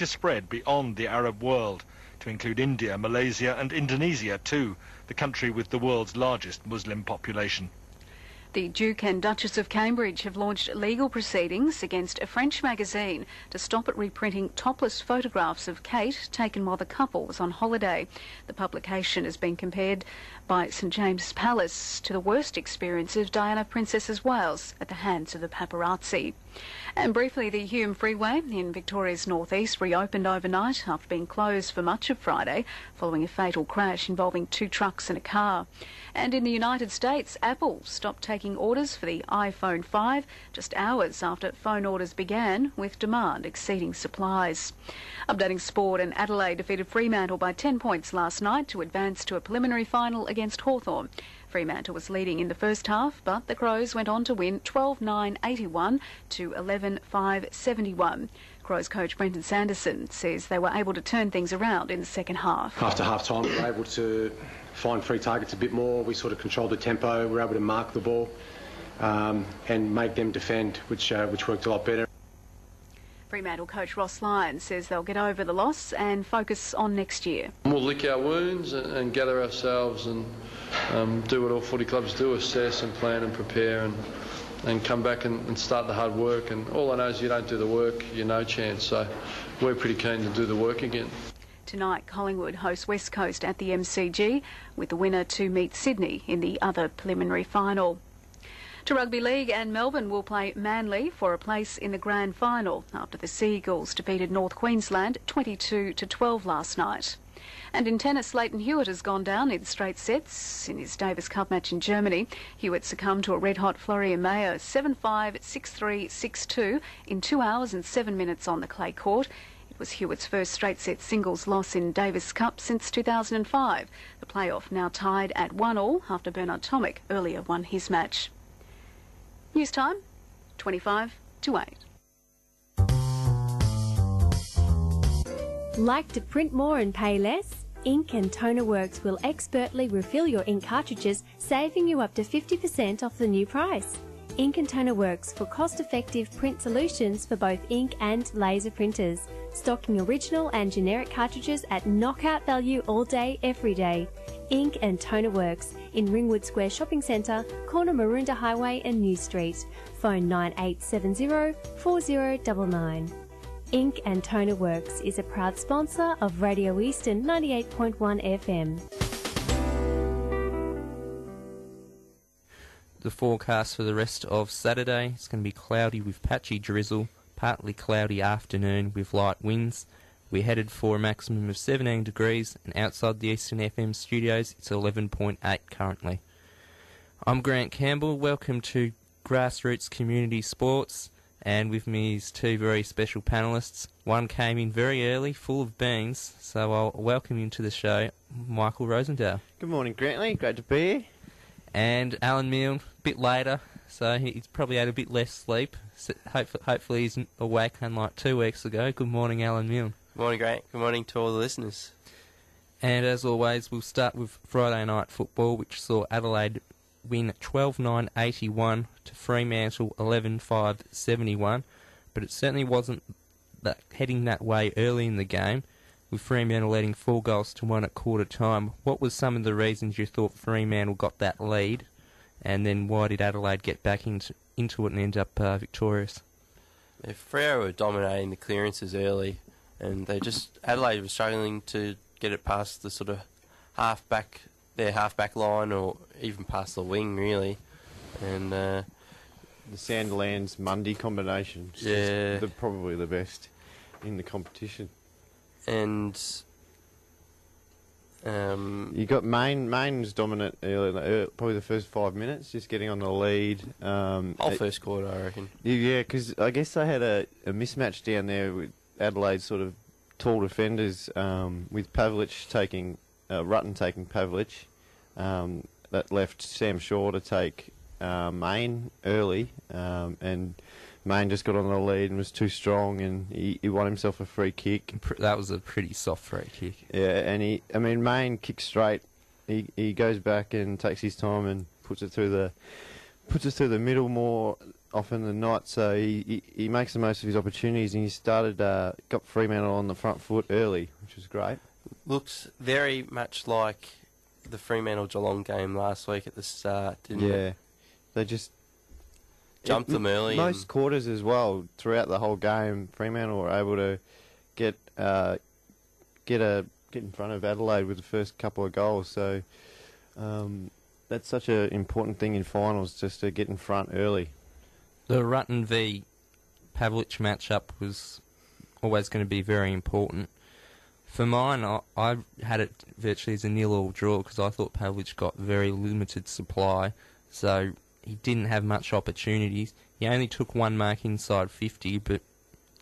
to spread beyond the Arab world, to include India, Malaysia and Indonesia too, the country with the world's largest Muslim population. The Duke and Duchess of Cambridge have launched legal proceedings against a French magazine to stop it reprinting topless photographs of Kate taken while the couple was on holiday. The publication has been compared by St James's Palace to the worst experience of Diana, Princess of Wales, at the hands of the paparazzi. And briefly, the Hume Freeway in Victoria's northeast reopened overnight after being closed for much of Friday following a fatal crash involving 2 trucks and a car. And in the United States, Apple stopped taking orders for the iPhone 5 just hours after phone orders began, with demand exceeding supplies. Updating sport, and Adelaide defeated Fremantle by 10 points last night to advance to a preliminary final against Hawthorn. Fremantle was leading in the first half, but the Crows went on to win 12-9-81 to 11-5-71. Crows coach Brenton Sanderson says they were able to turn things around in the second half. After half-time, we were able to find free targets a bit more. We sort of controlled the tempo. We were able to mark the ball and make them defend, which worked a lot better. Fremantle coach Ross Lyon says they'll get over the loss and focus on next year. We'll lick our wounds and gather ourselves and do what all footy clubs do, assess and plan and prepare and come back and start the hard work. And all I know is you don't do the work, you're no chance. So we're pretty keen to do the work again. Tonight, Collingwood hosts West Coast at the MCG, with the winner to meet Sydney in the other preliminary final. To rugby league, and Melbourne will play Manly for a place in the grand final after the Seagulls defeated North Queensland 22-12 last night. And in tennis, Leighton Hewitt has gone down in straight sets in his Davis Cup match in Germany. Hewitt succumbed to a red-hot Florian Mayer 7-5, 6-3, 6-2 in 2 hours and 7 minutes on the clay court. It was Hewitt's first straight-set singles loss in Davis Cup since 2005. The playoff now tied at 1-1 after Bernard Tomic earlier won his match. News time, 25 to 8. Like to print more and pay less? Ink and Toner Works will expertly refill your ink cartridges, saving you up to 50% off the new price. Ink and Toner Works for cost-effective print solutions for both ink and laser printers, stocking original and generic cartridges at knockout value all day, every day. Ink and Toner Works in Ringwood Square Shopping Centre, corner Maroondah Highway and New Street. Phone 9870 4099. Ink and Toner Works is a proud sponsor of Radio Eastern 98.1 FM. The forecast for the rest of Saturday is going to be cloudy with patchy drizzle, partly cloudy afternoon with light winds. We're headed for a maximum of 17 degrees, and outside the Eastern FM studios it's 11.8 currently. I'm Grant Campbell. Welcome to Grassroots Community Sports, and with me is 2 very special panellists. One came in very early, full of beans, so I'll welcome you to the show, Michael Rosendale. Good morning, Grantley. Great to be here. And Alan Milne, a bit later, so he's probably had a bit less sleep. So hopefully he's awake unlike 2 weeks ago. Good morning, Alan Milne. Good morning, Grant. Good morning to all the listeners. And as always, we'll start with Friday night football, which saw Adelaide win 12-9-81 to Fremantle 11-5-71. But it certainly wasn't heading that way early in the game, with Fremantle leading 4 goals to 1 at quarter time. What was some of the reasons you thought Fremantle got that lead, and then why did Adelaide get back into it and end up victorious? Freo were dominating the clearances early, and Adelaide was struggling to get it past the sort of their half-back line, or even past the wing, really. And the Sandilands-Mundy combination is probably the best in the competition. And you got Maine was dominant early, probably the first 5 minutes, just getting on the lead. Whole first quarter, I reckon. Yeah, because I guess they had a mismatch down there with Adelaide's sort of tall defenders, with Pavlich taking Rutten taking Pavlich. That left Sam Shaw to take Maine early, and Maine just got on the lead and was too strong, and he won himself a free kick. That was a pretty soft free kick. Yeah, and Maine kicks straight. He goes back and takes his time and puts it through the middle more often than not, so he makes the most of his opportunities, and he got Fremantle on the front foot early, which was great. Looks very much like the Fremantle-Geelong game last week at the start, didn't it? Yeah, they just jumped them early. Most quarters as well, throughout the whole game, Fremantle were able to get in front of Adelaide with the first couple of goals. So that's such an important thing in finals, just to get in front early. The Rutten v Pavlich matchup was always going to be very important. For mine, I had it virtually as a 0-0 draw because I thought Pavlich got very limited supply, so he didn't have much opportunities. He only took one mark inside 50, but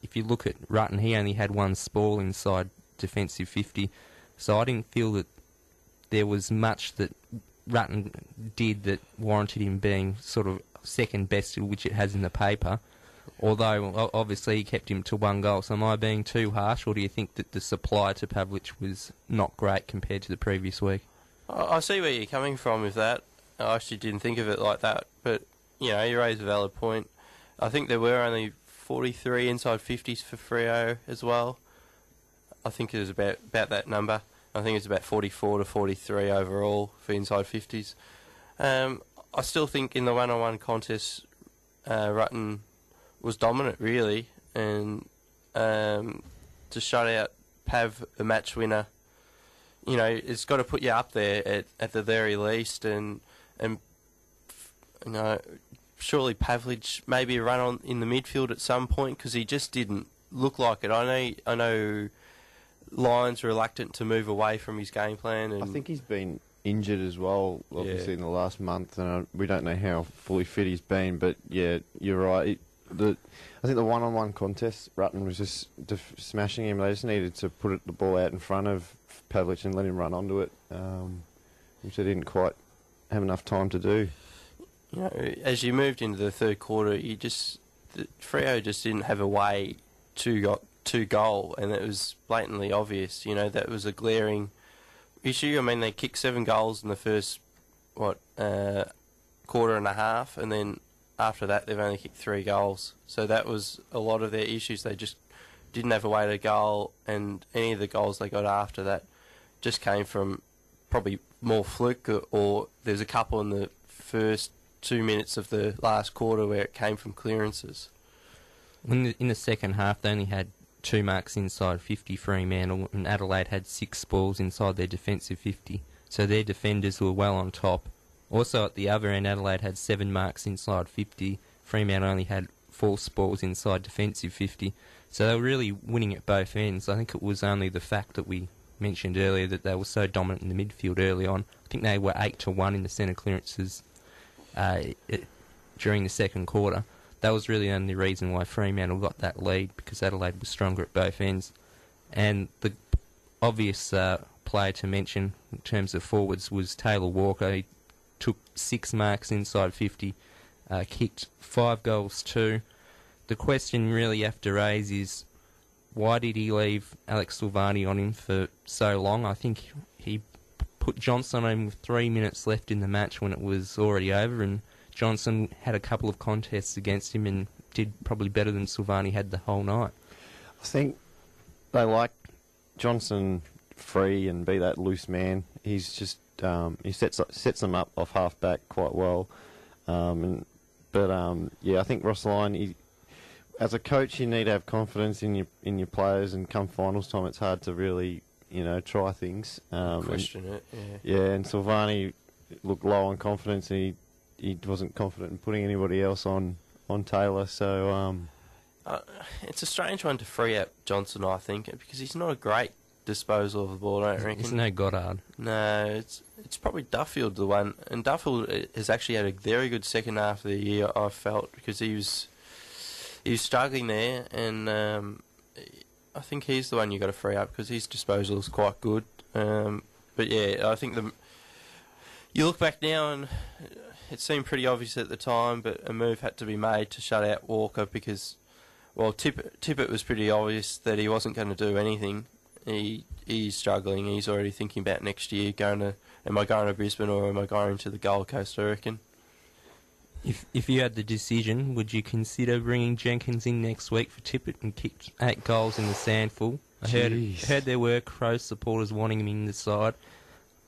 if you look at Rutten, he only had one spoil inside defensive 50, so I didn't feel that there was much that Rutten did that warranted him being sort of second best, which it has in the paper. Although, obviously, he kept him to one goal. So am I being too harsh, or do you think that the supply to Pavlich was not great compared to the previous week? I see where you're coming from with that. I actually didn't think of it like that. But, you raise a valid point. I think there were only 43 inside 50s for Freo as well. I think it was about that number. I think it's about 44 to 43 overall for inside 50s. I still think in the one-on-one contest, Rutten was dominant, really, and to shut out Pav, a match winner, it's got to put you up there at the very least, and surely Pavlich maybe a run on in the midfield at some point, because he just didn't look like it. I know Lyons reluctant to move away from his game plan, and I think he's been injured as well, obviously, in the last month, and we don't know how fully fit he's been, but yeah, you're right. I think the one-on-one contest, Rutten was just smashing him. They just needed to put the ball out in front of Pavlich and let him run onto it, which they didn't quite have enough time to do. As you moved into the third quarter, Freo just didn't have a way to goal, and it was blatantly obvious. That was a glaring issue. I mean, they kicked 7 goals in the first quarter and a half, and then after that they've only kicked 3 goals. So that was a lot of their issues. They just didn't have a way to goal, and any of the goals they got after that just came from probably more fluke, or there's a couple in the first 2 minutes of the last quarter where it came from clearances. In the second half, they only had 2 marks inside 50 Fremantle, and Adelaide had 6 spoils inside their defensive 50, so their defenders were well on top. Also at the other end, Adelaide had 7 marks inside 50, Fremantle only had 4 spoils inside defensive 50, so they were really winning at both ends. I think it was only the fact that we mentioned earlier that they were so dominant in the midfield early on. I think they were 8-1 in the centre clearances during the second quarter. That was really the only reason why Fremantle got that lead, because Adelaide was stronger at both ends. And the obvious player to mention in terms of forwards was Taylor Walker. He took 6 marks inside 50, kicked 5 goals too. The question really you have to raise is, why did he leave Alex Silvani on him for so long? I think he put Johnson on him with 3 minutes left in the match when it was already over, and Johnson had a couple of contests against him and did probably better than Silvani had the whole night. I think they like Johnson free and be that loose man. He's just he sets them up off half back quite well. I think Ross Lyon, as a coach, you need to have confidence in your players, and come finals time, it's hard to really try things. Question it. And Silvani looked low on confidence, and he wasn't confident in putting anybody else on Taylor, so it's a strange one to free up Johnson, I think, because he's not a great disposal of the ball, I don't reckon. It's no Goddard. No, it's probably Duffield the one, and Duffield has actually had a very good second half of the year, I felt, because he was struggling there, and I think he's the one you got to free up because his disposal is quite good. But yeah, I think you look back now and it seemed pretty obvious at the time, but a move had to be made to shut out Walker because, well, Tippett was pretty obvious that he wasn't going to do anything. He's struggling. He's already thinking about next year. Am I going to Brisbane or am I going to the Gold Coast, I reckon. If you had the decision, would you consider bringing Jenkins in next week for Tippett and kicked 8 goals in the sandful? I heard there were Crows supporters wanting him in the side.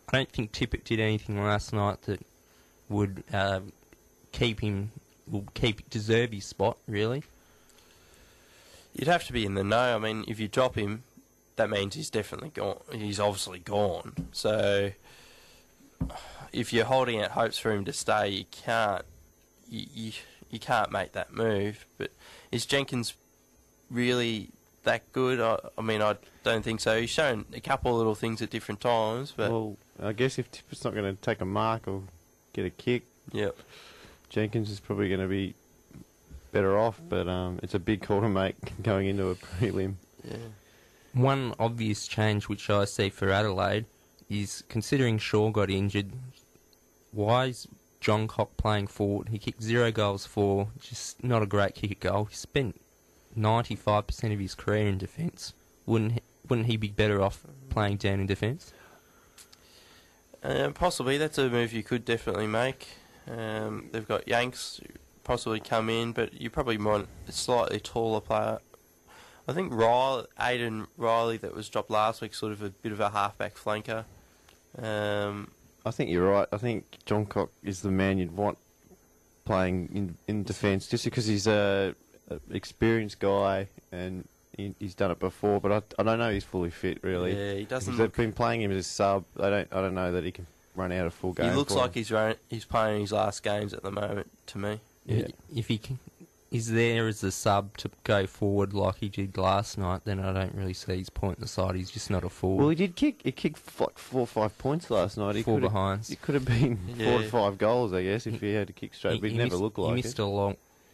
I don't think Tippett did anything last night that would deserve his spot, really. You'd have to be in the know. I mean, if you drop him, that means he's definitely gone. He's obviously gone. So if you're holding out hopes for him to stay, you can't. You can't make that move. But is Jenkins really that good? I mean, I don't think so. He's shown a couple of little things at different times. But well, I guess if Tippett's not going to take a mark or get a kick, yep, Jenkins is probably going to be better off. But it's a big call to make going into a prelim. Yeah. One obvious change which I see for Adelaide is, considering Shaw got injured, why is John Cock playing forward? He kicked 0 goals for, just not a great kick at goal. He spent 95% of his career in defence. Wouldn't he be better off playing down in defence? Possibly. That's a move you could definitely make. They've got Yanks possibly come in, but you probably want a slightly taller player. I think Aidan Riley, that was dropped last week, sort of a bit of a halfback flanker. I think you're right. I think John Cock is the man you'd want playing in defence, just because he's a experienced guy and he's done it before. But I don't know he's fully fit, really. Yeah, he doesn't. They've been playing him as a sub. I don't know that he can run out a full game. He looks like he's playing his last games at the moment to me. Yeah. If he is there as a sub to go forward like he did last night, then I don't really see his point in the side. He's just not a forward. Well, he kicked like 4 or 5 points last night. He 4 behinds. It could have been 4 to 5 goals, I guess, if he had to kick straight. But he never looked like it. He missed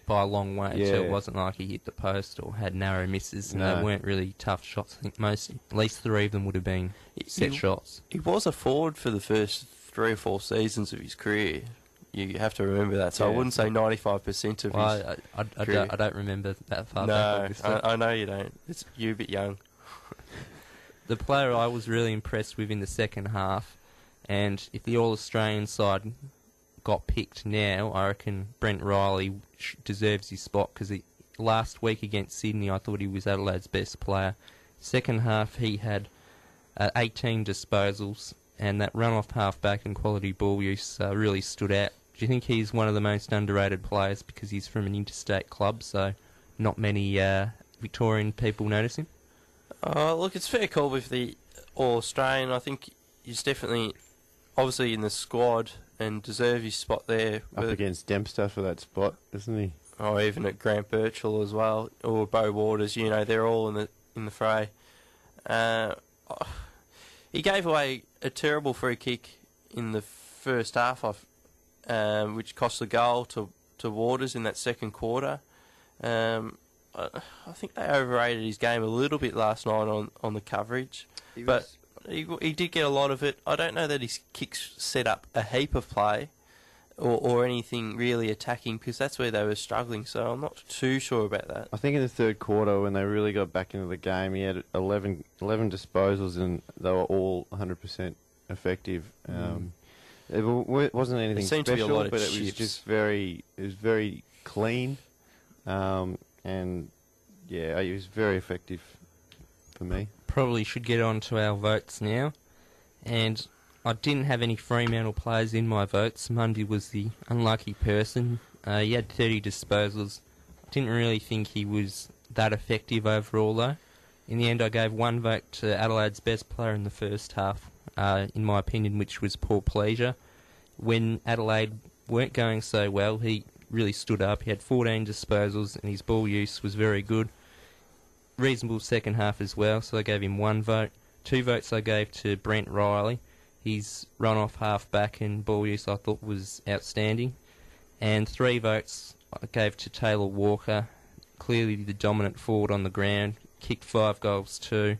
by a long way, so it wasn't like he hit the post or had narrow misses. And they weren't really tough shots. I think at least 3 of them would have been set shots. He was a forward for the first 3 or 4 seasons of his career. You have to remember that. So I wouldn't say 95% of his career. I don't remember that far No, back. I know you don't. You're a bit young. The player I was really impressed with in the second half, and if the All-Australian side got picked now, I reckon Brent Riley deserves his spot, because last week against Sydney I thought he was Adelaide's best player. Second half he had 18 disposals, and that run-off half-back and quality ball use really stood out. Do you think he's one of the most underrated players because he's from an interstate club, so not many Victorian people notice him? Look, it's fair call with the All-Australian. I think he's definitely, obviously, in the squad and deserves his spot there. Up against Dempster for that spot, isn't he? Oh, even at Grant Birchall as well, or Beau Waters. They're all in the fray. He gave away a terrible free kick in the first half, which cost the goal to Waters in that second quarter. I think they overrated his game a little bit last night on the coverage, but he did get a lot of it. I don't know that his kicks set up a heap of play or anything really attacking, because that's where they were struggling, so I'm not too sure about that. I think in the third quarter, when they really got back into the game, he had 11 disposals and they were all 100% effective. It wasn't anything seemed special, to be a lot of but it was just very clean, and it was very effective for me. Probably should get on to our votes now, and I didn't have any Fremantle players in my votes. Mundy was the unlucky person. He had 30 disposals. Didn't really think he was that effective overall, though. In the end, I gave 1 vote to Adelaide's best player in the first half, in my opinion, which was Paul Pleasure. When Adelaide weren't going so well, he really stood up. He had 14 disposals and his ball use was very good. Reasonable second half as well, so I gave him 1 vote. 2 votes I gave to Brent Riley. His run-off half-back and ball use I thought was outstanding. And 3 votes I gave to Taylor Walker, clearly the dominant forward on the ground, kicked 5 goals too.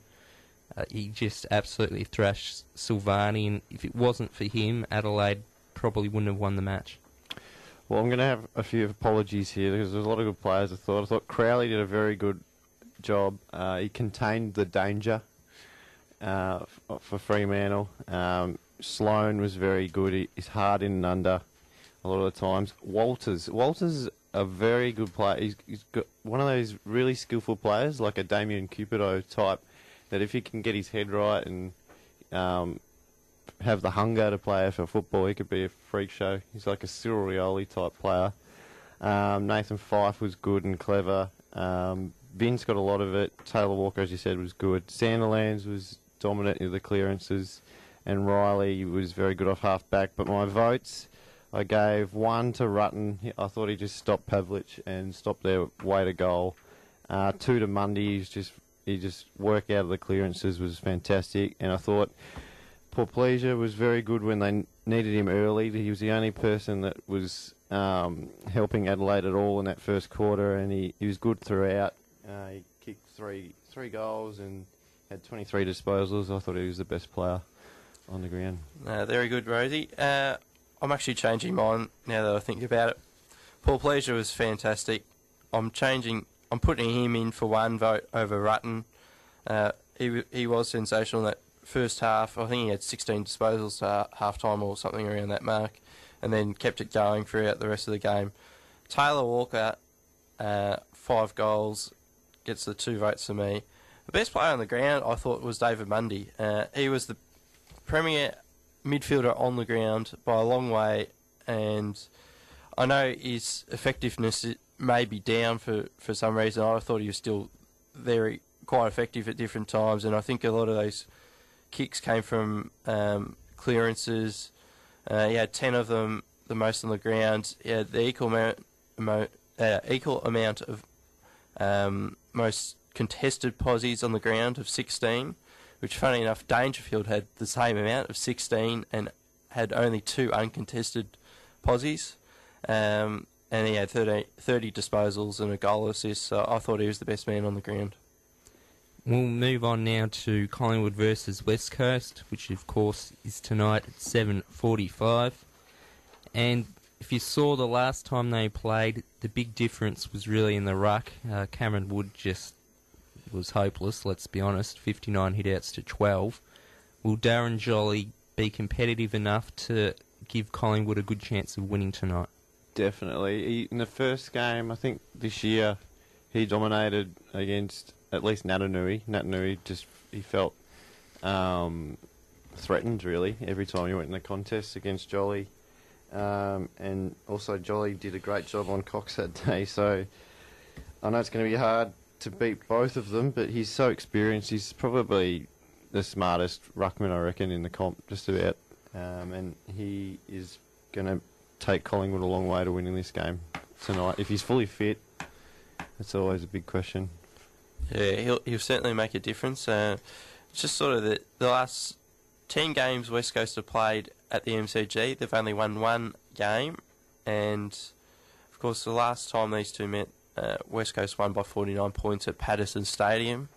He just absolutely thrashed Silvani, and if it wasn't for him, Adelaide probably wouldn't have won the match. Well, I'm going to have a few apologies here, because there's a lot of good players. I thought Crowley did a very good job. He contained the danger for Fremantle. Sloan was very good. He's hard in and under. a lot of the times. Walters a very good player. He's got one of those really skillful players, like a Damien Cupido type, that if he can get his head right and have the hunger to play for football, he could be a freak show. He's like a Cyril Rioli type player. Nathan Fyfe was good and clever. Vince got a lot of it. Taylor Walker, as you said, was good. Sandilands was dominant in the clearances, and Riley was very good off half-back. But my votes, I gave 1 to Rutten. I thought he just stopped Pavlich and stopped their way to goal. 2 to Mundy. He just worked out of the clearances, was fantastic. And I thought Porplesia was very good when they needed him early. He was the only person that was helping Adelaide at all in that first quarter, and he was good throughout. He kicked three goals and had 23 disposals. I thought he was the best player on the ground. Very good, Rosie. I'm actually changing mine now that I think about it. Paul Pleasure was fantastic. I'm putting him in for 1 vote over Rutten. He was sensational in that first half. I think he had 16 disposals to half-time or something around that mark, and then kept it going throughout the rest of the game. Taylor Walker, 5 goals, gets the 2 votes for me. The best player on the ground, I thought, was David Mundy. He was the premier midfielder on the ground by a long way, and I know his effectiveness may be down for some reason. I thought he was still quite effective at different times, and I think a lot of those kicks came from clearances. He had 10 of them, the most on the ground. He had the equal amount of most contested posies on the ground of 16, which, funny enough, Dangerfield had the same amount of 16 and had only 2 uncontested posies. And he had 30 disposals and a goal assist, so I thought he was the best man on the ground. We'll move on now to Collingwood versus West Coast, which of course is tonight at 7:45. And if you saw the last time they played, the big difference was really in the ruck. Cameron Wood just was hopeless, let's be honest, 59 hit-outs to 12. Will Darren Jolly be competitive enough to give Collingwood a good chance of winning tonight? Definitely. In the first game, I think this year, he dominated against at least Natanui. Natanui he felt threatened, really, every time he went in the contest against Jolly. And also Jolly did a great job on Cox that day, so I know it's going to be hard to beat both of them, but he's so experienced. He's probably the smartest ruckman, I reckon, in the comp, just about. And he is going to take Collingwood a long way to winning this game tonight. If he's fully fit, that's always a big question. Yeah, he'll certainly make a difference. It's just sort of the last 10 games West Coast have played at the MCG, they've only won 1 game, and of course the last time these two met, West Coast won by 49 points at Patterson Stadium.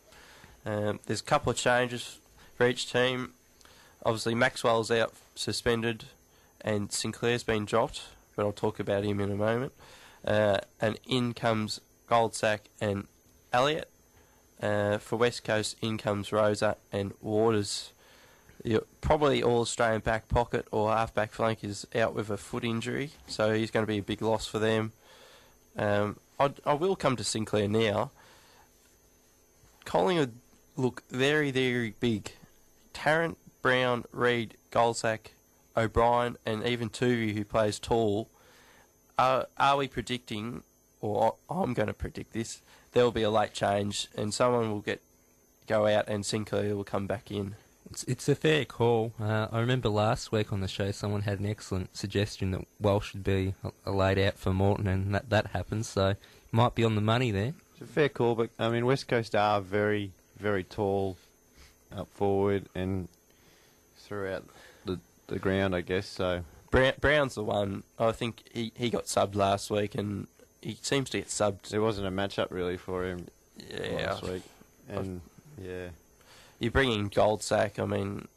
There's a couple of changes for each team. Obviously Maxwell's out suspended and Sinclair's been dropped, but I'll talk about him in a moment. And in comes Goldsack and Elliott. For West Coast, in comes Rosa and Waters. Probably all Australian back pocket or half-back flank is out with a foot injury, so he's going to be a big loss for them. I will come to Sinclair now. Collingwood look very, very big. Tarrant, Brown, Reid, Goldsack, O'Brien, and even Tuvey, who plays tall. Are we predicting, or I'm going to predict this, there will be a late change and someone will go out and Sinclair will come back in? It's a fair call. I remember last week on the show someone had an excellent suggestion that Walsh should be a laid out for Morton, and that happens, so might be on the money there. It's a fair call, but I mean West Coast are very, very tall up forward and throughout the ground, I guess. So Brown's the one. I think he got subbed last week, and he seems to get subbed. There wasn't a matchup really for him last week, and you bring in Goldsack. I mean,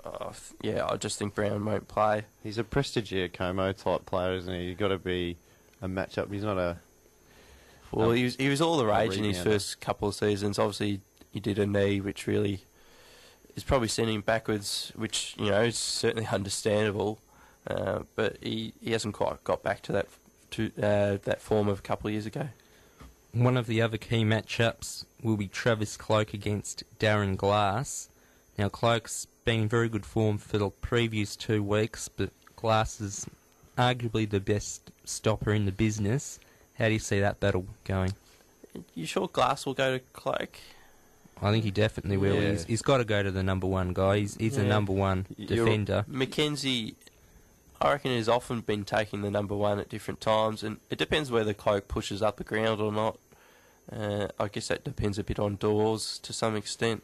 I just think Brown won't play. He's a Prestigia Como type player, isn't he? You've got to be a matchup. He's not a... Well, he was all the rage in his first couple of seasons. Obviously, he did a knee, which really is probably sending him backwards, which, is certainly understandable. but he hasn't quite got back to that form of a couple of years ago. One of the other key matchups will be Travis Cloke against Darren Glass. Now, Cloke's been in very good form for the previous 2 weeks, but Glass is arguably the best stopper in the business. How do you see that battle going? You sure Glass will go to Cloke? I think he definitely will. Yeah. He's got to go to the number 1 guy. He's the number 1 defender. Mackenzie, I reckon, has often been taking the number 1 at different times, and it depends whether Cloke pushes up the ground or not. I guess that depends a bit on Dawes to some extent.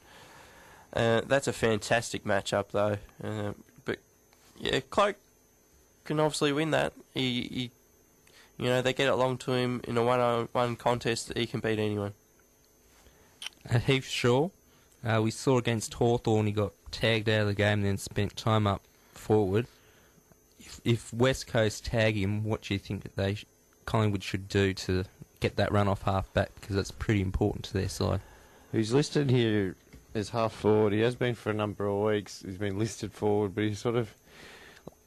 That's a fantastic matchup, though. But yeah, Cloke can obviously win that. He they get it along to him in a one-on-one contest. He can beat anyone. Heath Shaw, we saw against Hawthorn, he got tagged out of the game and then spent time up forward. If West Coast tag him, what do you think that Collingwood should do to get that run off half back, because that's pretty important to their side? He's listed here as half forward. He has been for a number of weeks. He's been listed forward, but he's sort of...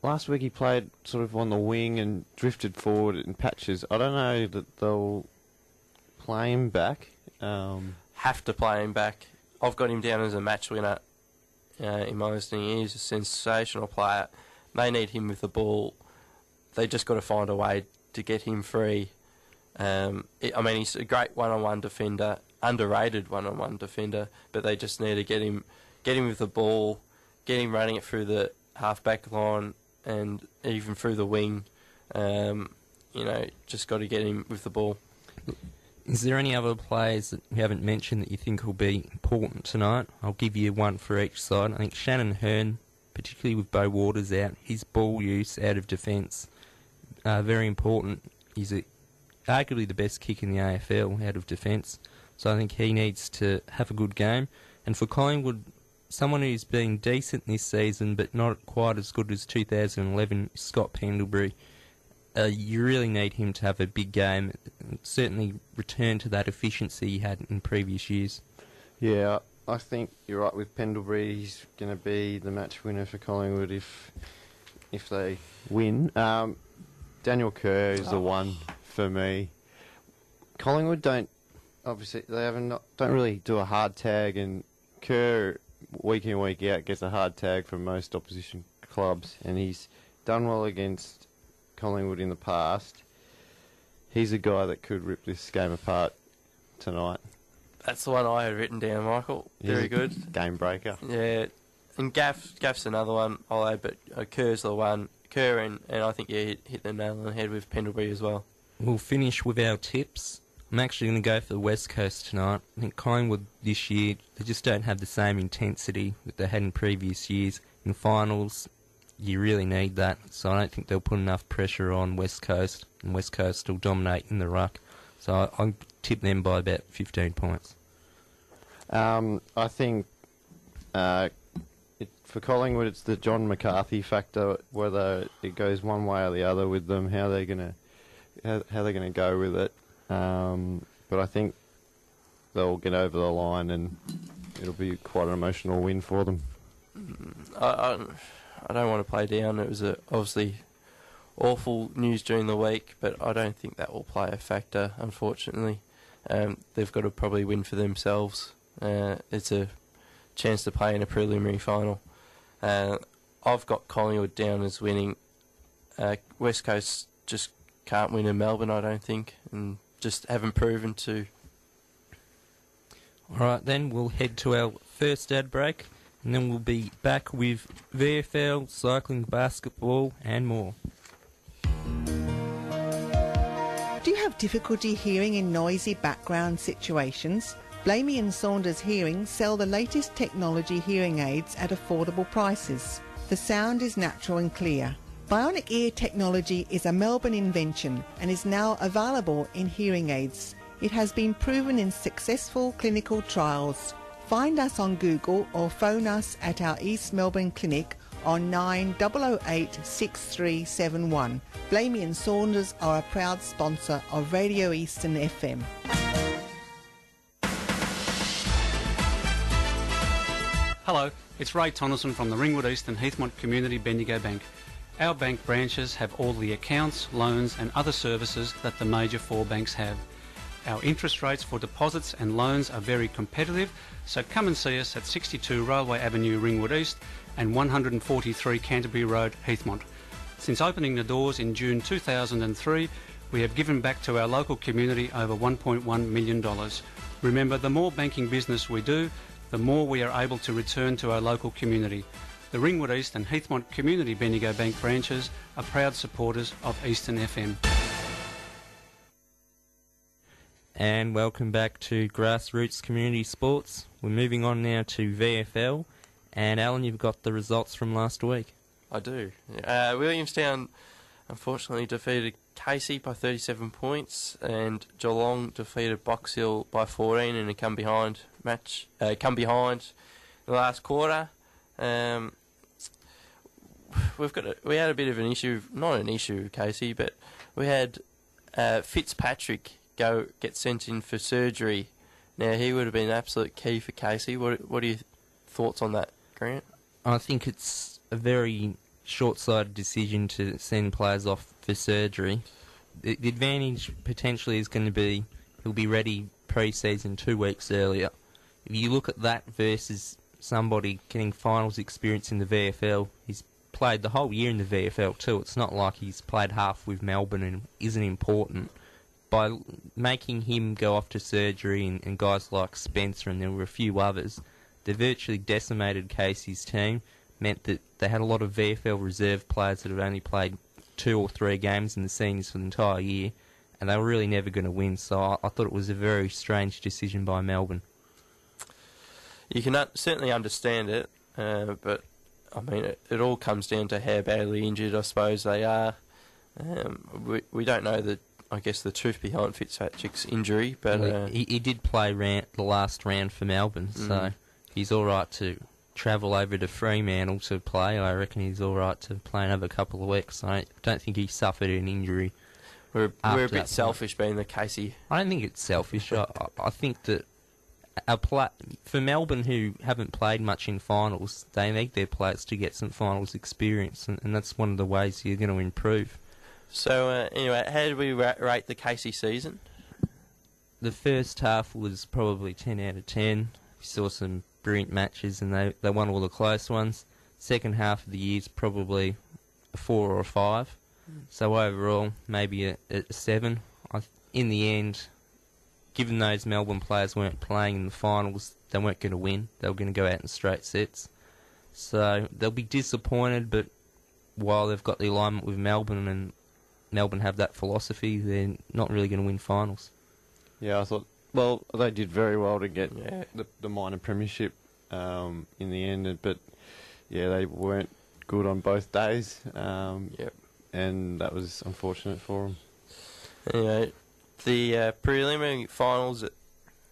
Last week he played sort of on the wing and drifted forward in patches. I don't know that they'll play him back. Have to play him back. I've got him down as a match winner. In my listening, he's a sensational player. They need him with the ball. They just got to find a way to get him free. He's a great one-on-one defender, underrated one-on-one defender, but they just need to get him with the ball, get him running it through the half-back line and even through the wing. Just got to get him with the ball. Is there any other players that we haven't mentioned that you think will be important tonight? I'll give you one for each side. I think Shannon Hearn, particularly with Beau Waters out, his ball use out of defence, very important. He's arguably the best kick in the AFL out of defence, so I think he needs to have a good game. And for Collingwood, someone who's been decent this season but not quite as good as 2011, Scott Pendlebury. You really need him to have a big game, certainly return to that efficiency he had in previous years. Yeah, I think you're right with Pendlebury. He's going to be the match winner for Collingwood if they win. Daniel Kerr is the one for me. Collingwood don't really do a hard tag, and Kerr week in week out gets a hard tag from most opposition clubs, and he's done well against Collingwood in the past. He's a guy that could rip this game apart tonight. That's the one I had written down, Michael. Very good. Game breaker. Yeah, and Gaff's another one, but Kerr's the one. Kerr and I think hit the nail on the head with Pendlebury as well. We'll finish with our tips. I'm actually going to go for the West Coast tonight. I think Collingwood this year, they just don't have the same intensity that they had in previous years. In finals, you really need that, so I don't think they'll put enough pressure on West Coast, and West Coast will dominate in the ruck. So I'll tip them by about 15 points. I think for Collingwood, it's the John McCarthy factor, whether it goes one way or the other with them, how they're gonna go with it. But I think they'll get over the line, and it'll be quite an emotional win for them. I don't want to play down. It was obviously awful news during the week, but I don't think that will play a factor, unfortunately. They've got to probably win for themselves. It's a chance to play in a preliminary final. I've got Collingwood down as winning. West Coast just can't win in Melbourne, I don't think, and just haven't proven to. All right, then we'll head to our first ad break, and then we'll be back with VFL, cycling, basketball, and more. Do you have difficulty hearing in noisy background situations? Blamey and Saunders Hearing sell the latest technology hearing aids at affordable prices. The sound is natural and clear. Bionic ear technology is a Melbourne invention and is now available in hearing aids. It has been proven in successful clinical trials. Find us on Google or phone us at our East Melbourne clinic on 9008 6371. Blamey and Saunders are a proud sponsor of Radio Eastern FM. Hello, it's Ray Tonneson from the Ringwood East and Heathmont Community Bendigo Bank. Our bank branches have all the accounts, loans and other services that the major 4 banks have. Our interest rates for deposits and loans are very competitive, so come and see us at 62 Railway Avenue, Ringwood East and 143 Canterbury Road, Heathmont. Since opening the doors in June 2003, we have given back to our local community over $1.1 million. Remember, the more banking business we do, the more we are able to return to our local community. The Ringwood East and Heathmont Community Bendigo Bank branches are proud supporters of Eastern FM. And welcome back to Grassroots Community Sports. We're moving on now to VFL. And Alan, you've got the results from last week. I do. Williamstown unfortunately defeated Casey by 37 points, and Geelong defeated Box Hill by 14 in a come behind in the last quarter. We had a bit of an issue, not an issue, Casey, but we had Fitzpatrick get sent in for surgery. Now, he would have been absolute key for Casey. What are your thoughts on that, Grant? I think it's a very short-sighted decision to send players off for surgery. The advantage potentially is going to be he'll be ready pre-season 2 weeks earlier. If you look at that versus somebody getting finals experience in the VFL, he's played the whole year in the VFL too. It's not like he's played half with Melbourne and isn't important. By making him go off to surgery and guys like Spencer, and there were a few others, they virtually decimated Casey's team, meant that they had a lot of VFL reserve players that had only played 2 or 3 games in the seniors for the entire year, and they were really never going to win. So I thought it was a very strange decision by Melbourne. You can certainly understand it, but I mean, it all comes down to how badly injured I suppose they are. We don't know the truth behind Fitzpatrick's injury, but he did play the last round for Melbourne, so he's all right to travel over to Fremantle to play. I reckon he's all right to play another couple of weeks. I don't think he suffered an injury. We're a bit selfish being the Casey. I don't think it's selfish. I think that for Melbourne, who haven't played much in finals, they need their players to get some finals experience, and that's one of the ways you're going to improve. So, anyway, how did we rate the Casey season? The first half was probably 10 out of 10. We saw some brilliant matches, and they won all the close ones. Second half of the year is probably a 4 or a 5. So overall, maybe a 7. In the end, given those Melbourne players weren't playing in the finals, they weren't going to win. They were going to go out in straight sets. So they'll be disappointed, but while they've got the alignment with Melbourne and Melbourne have that philosophy, they're not really going to win finals. Yeah, I thought, well, they did very well to get the minor premiership in the end, but yeah, they weren't good on both days, and that was unfortunate for them. Anyway, the preliminary finals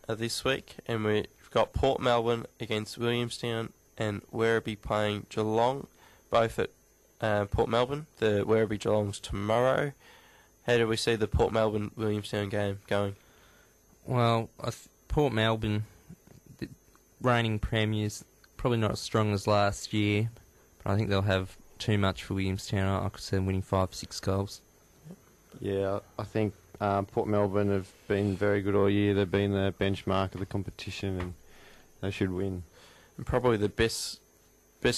are this week, and we've got Port Melbourne against Williamstown and Werribee playing Geelong, both at Port Melbourne. The Werribee Geelong's tomorrow. How do we see the Port Melbourne-Williamstown game going? Well, Port Melbourne, the reigning premiers, probably not as strong as last year, but I think they'll have too much for Williamstown. I could see them winning 5-6 goals. Yeah, I think Port Melbourne have been very good all year. They've been the benchmark of the competition, and they should win. And probably the best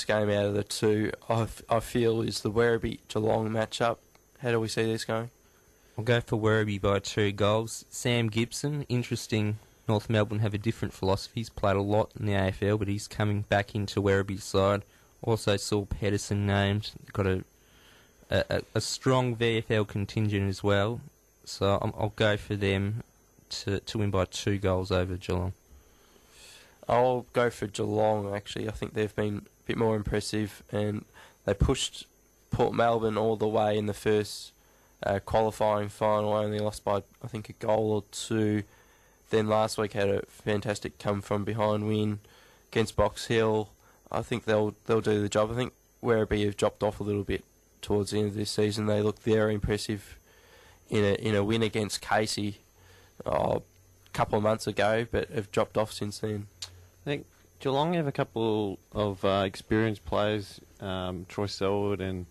game out of the two, I feel, is the Werribee-Geelong matchup. How do we see this going? I'll go for Werribee by 2 goals. Sam Gibson, interesting. North Melbourne have a different philosophy. He's played a lot in the AFL, but he's coming back into Werribee's side. Also saw Pedersen named. Got a strong VFL contingent as well. So I'll go for them to win by 2 goals over Geelong. I'll go for Geelong, actually. I think they've been a bit more impressive, and they pushed Port Melbourne all the way in the first qualifying final, only lost by, I think, a goal or 2. Then last week had a fantastic come-from-behind win against Box Hill. I think they'll do the job. I think Werribee have dropped off a little bit towards the end of this season. They looked very impressive in a win against Casey a couple of months ago, but have dropped off since then. I think Geelong have a couple of experienced players, Troy Selwood and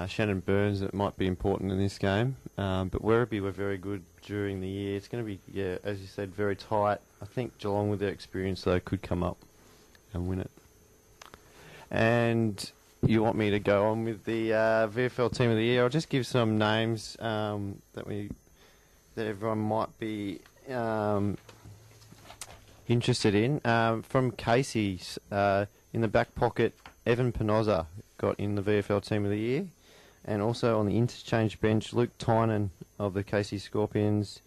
Shannon Burns that might be important in this game. But Werribee were very good during the year. It's going to be, as you said, very tight. I think Geelong, with their experience, though, could come up and win it. And you want me to go on with the VFL Team of the Year? I'll just give some names that everyone might be interested in. From Casey's, in the back pocket, Evan Penoza got in the VFL Team of the Year. And also on the interchange bench, Luke Tynan of the Casey Scorpions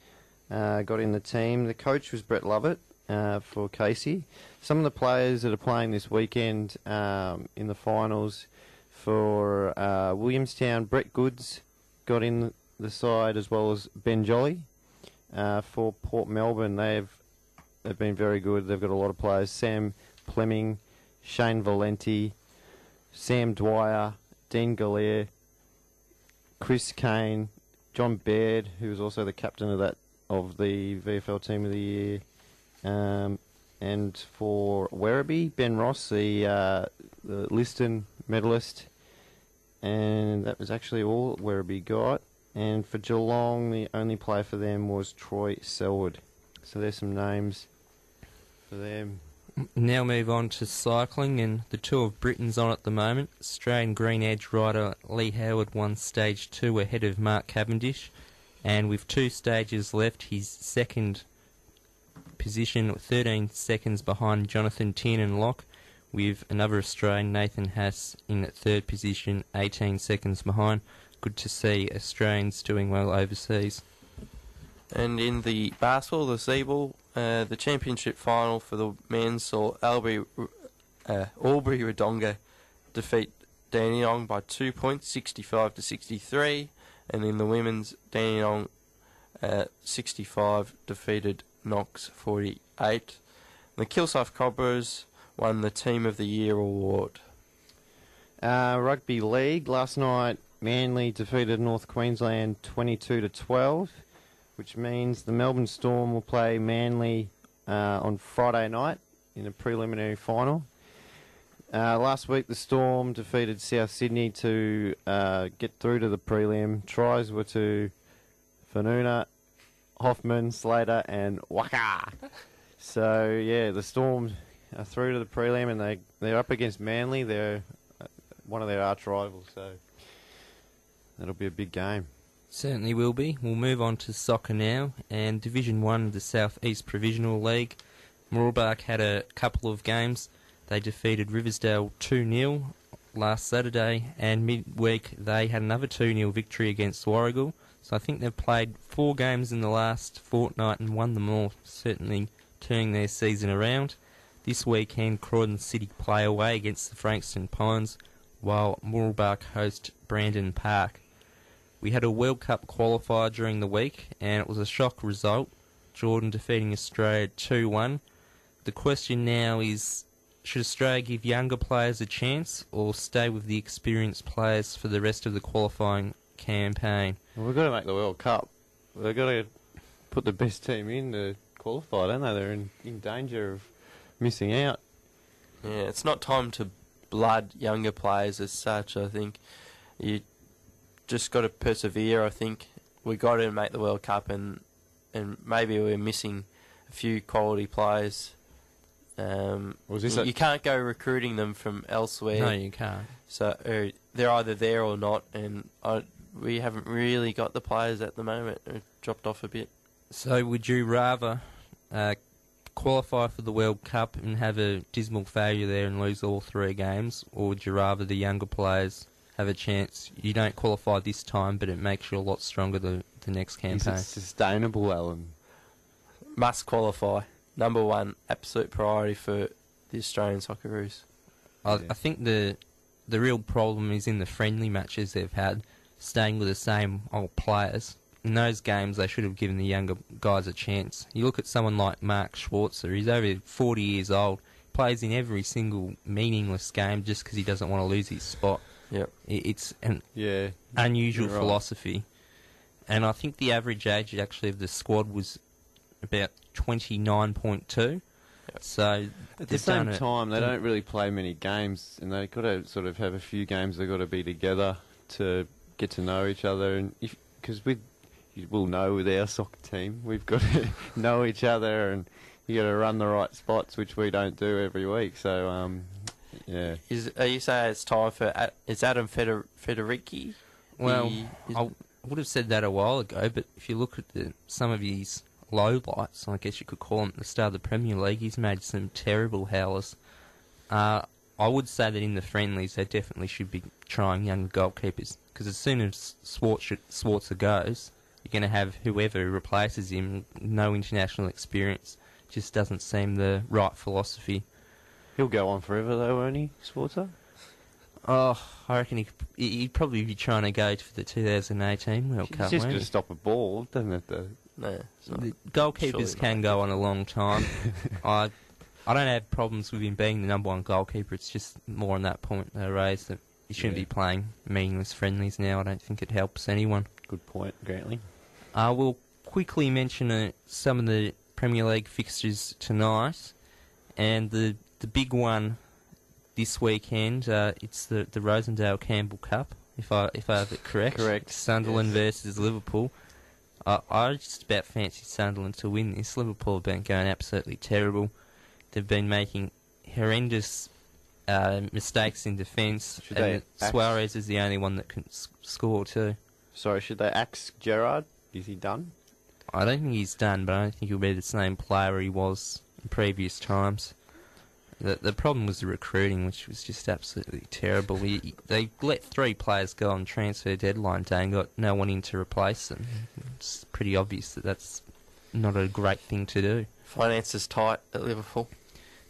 got in the team. The coach was Brett Lovett for Casey. Some of the players that are playing this weekend in the finals for Williamstown, Brett Goods got in the side, as well as Ben Jolly. For Port Melbourne, they've been very good. They've got a lot of players. Sam Fleming, Shane Valenti, Sam Dwyer, Dean Gallier, Chris Kane, John Baird, who was also the captain of the VFL Team of the Year. And for Werribee, Ben Ross, the Liston medalist. And that was actually all Werribee got. And for Geelong, the only player for them was Troy Selwood. So there's some names for them. Now move on to cycling, and the Tour of Britain's on at the moment. Australian Green Edge rider Lee Howard won Stage 2 ahead of Mark Cavendish, and with 2 stages left, his second position 13 seconds behind Jonathan Tiernan-Locke, with another Australian, Nathan Haas, in third position 18 seconds behind. Good to see Australians doing well overseas. And in the basketball, the Zeeble, the championship final for the men saw Albury Wodonga defeat Dandenong by 2 points, 65 to 63, and in the women's, Dandenong 65 defeated Knox 48. The Kilsyth Cobras won the Team of the Year award. Rugby League, last night Manly defeated North Queensland 22 to 12. Which means the Melbourne Storm will play Manly on Friday night in a preliminary final. Last week, the Storm defeated South Sydney to get through to the prelim. Tries were to Fanuna, Hoffman, Slater, and Waka. So, yeah, the Storm are through to the prelim, and they're up against Manly. They're one of their arch rivals, so that'll be a big game. Certainly will be. We'll move on to soccer now, and Division 1 of the South East Provisional League. Mooroolbark had a couple of games. They defeated Riversdale 2-0 last Saturday, and midweek they had another 2-0 victory against Warragul. So I think they've played 4 games in the last fortnight and won them all, certainly turning their season around. This weekend, Croydon City play away against the Frankston Pines, while Mooroolbark host Brandon Park. We had a World Cup qualifier during the week, and it was a shock result. Jordan defeating Australia 2-1. The question now is, should Australia give younger players a chance, or stay with the experienced players for the rest of the qualifying campaign? Well, we've got to make the World Cup. They've got to put the best team in to qualify, don't they? They're in danger of missing out. Yeah, it's not time to blood younger players as such, I think. You just got to persevere, I think. We got to make the World Cup, and maybe we're missing a few quality players. You can't go recruiting them from elsewhere. No, you can't. So they're either there or not, and we haven't really got the players at the moment. They've dropped off a bit. So would you rather qualify for the World Cup and have a dismal failure there and lose all 3 games, or would you rather the younger players have a chance? You don't qualify this time, but it makes you a lot stronger the next campaign. Is it sustainable, Alan? Must qualify. Number 1, absolute priority for the Australian Socceroos. I think the real problem is in the friendly matches they've had, staying with the same old players. In those games, they should have given the younger guys a chance. You look at someone like Mark Schwarzer, he's over 40 years old, plays in every single meaningless game just because he doesn't want to lose his spot. Yep. It's an unusual right. philosophy. And I think the average age actually of the squad was about 29.2. Yep. So at the same time, they don't really play many games, and they've got to sort of have a few games they've got to be together to get to know each other, and because we'll know with our soccer team, we've got to know each other, and you got to run the right spots, which we don't do every week. So, yeah. Are you saying it's time for is Adam Federici? Well, I would have said that a while ago, but if you look at some of his lowlights, I guess you could call him at the start of the Premier League, he's made some terrible howlers. I would say that in the friendlies, they definitely should be trying younger goalkeepers, because as soon as Swartzer goes, you're going to have whoever replaces him, no international experience. Just doesn't seem the right philosophy. He'll go on forever, though, won't he, Swartzer? Oh, I reckon he'd probably be trying to go for the 2018 World Cup. He's just going to stop a ball, doesn't it? No, the goalkeepers can go on a long time. I don't have problems with him being the number one goalkeeper. It's just more on that point they raised that he shouldn't be playing meaningless friendlies now. I don't think it helps anyone. Good point, Grantley. We'll quickly mention some of the Premier League fixtures tonight, and the big one this weekend. It's the Rosendale Campbell Cup, if I have it correct. Correct. Sunderland versus Liverpool. I just about fancy Sunderland to win this. Liverpool have been going absolutely terrible. They've been making horrendous mistakes in defence, and Suarez is the only one that can score too. Sorry, should they axe Gerrard? Is he done? I don't think he's done, but I don't think he'll be the same player he was in previous times. The problem was the recruiting, which was just absolutely terrible. They let 3 players go on transfer deadline day and got no one in to replace them. It's pretty obvious that that's not a great thing to do. Finances tight at Liverpool.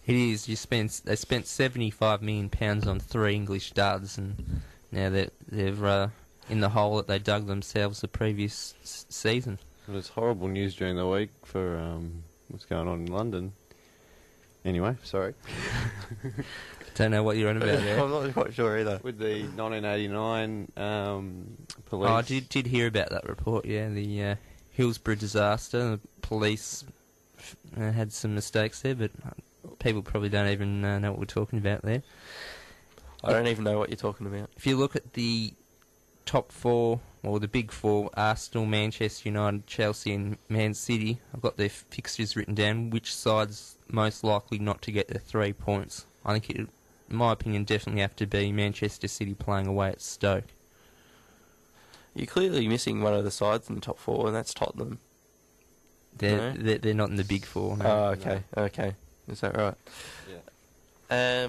It is. They spent £75 million on 3 English duds, and now they're in the hole that they dug themselves the previous season. Well, it's horrible news during the week for what's going on in London. Anyway, sorry. Don't know what you're on about there. I'm not quite sure either. With the 1989 police. Oh, I did hear about that report, yeah. The Hillsborough disaster. The police had some mistakes there, but people probably don't even know what we're talking about there. I don't even know what you're talking about. If you look at the top 4, or the big 4, Arsenal, Manchester United, Chelsea and Man City, I've got their fixtures written down. Which side's most likely not to get their 3 points? I think it, in my opinion, definitely have to be Manchester City playing away at Stoke. You're clearly missing one of the sides in the top 4, and that's Tottenham. They're not in the big 4. No. Oh, okay, okay. Is that right? Yeah.